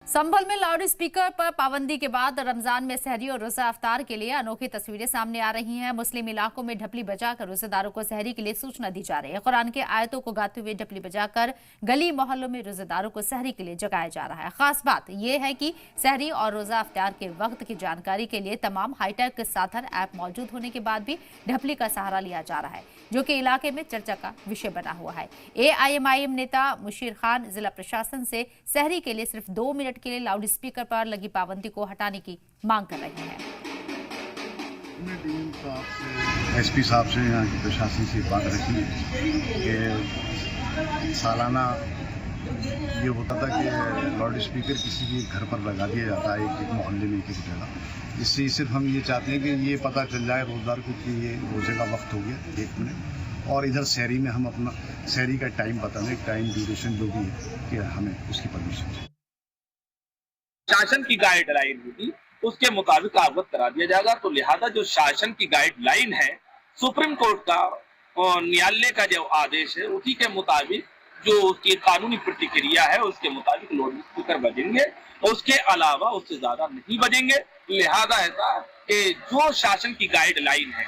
संभल में loud speaker पर पाबंदी के बाद रमजान में सहरी और रोजा अफ्तार के लिए अनोखी तस्वीरें सामने आ रही हैं। मुस्लिम इलाकों में ढपली बजाकर रोजेदारों को सहरी के लिए सूचना दी जा रही है। कुरान के आयतों को गाते हुए ढपली बजाकर गली मोहल्लों में रोजेदारों को सहरी के लिए जगाया जा रहा है। खास बात यह है कि सहरी और रोजा अफ्तार के वक्त की जानकारी के लिए तमाम हाईटेक साधन ऐप मौजूद होने के बाद भी ढपली का सहारा लिया जा रहा है, जो कि इलाके में चर्चा का विषय बना हुआ है। AIMIM नेता मुशीर खान जिला प्रशासन से सहरी के लिए सिर्फ 2 मिनट के लिए लाउड स्पीकर पर लगी पाबंदी को हटाने की मांग कर रहे हैं। SP साहब से यहाँ के प्रशासन से बात रखी कि सालाना ये होता था कि लाउड स्पीकर किसी के घर पर लगा दिया जाता है, एक मोहल्ले में एक जगह। इससे सिर्फ हम ये चाहते हैं कि ये पता चल जाए रोजगार को कि ये रोजे का वक्त हो गया 1 मिनट, और इधर शहरी में हम अपना शहरी का टाइम बता दें, टाइम ड्यूरेशन जो भी है कि हमें उसकी परमिशन चाहिए। शासन की गाइडलाइन होगी उसके मुताबिक अवगत करा दिया जाएगा। तो लिहाजा जो शासन की गाइडलाइन है, सुप्रीम कोर्ट का और न्यायालय का जो आदेश है, उसी के मुताबिक जो उसकी कानूनी प्रतिक्रिया है उसके मुताबिक लाउड स्पीकर बजेंगे, उसके अलावा उससे ज्यादा नहीं बजेंगे। लिहाजा ऐसा कि जो शासन की गाइडलाइन है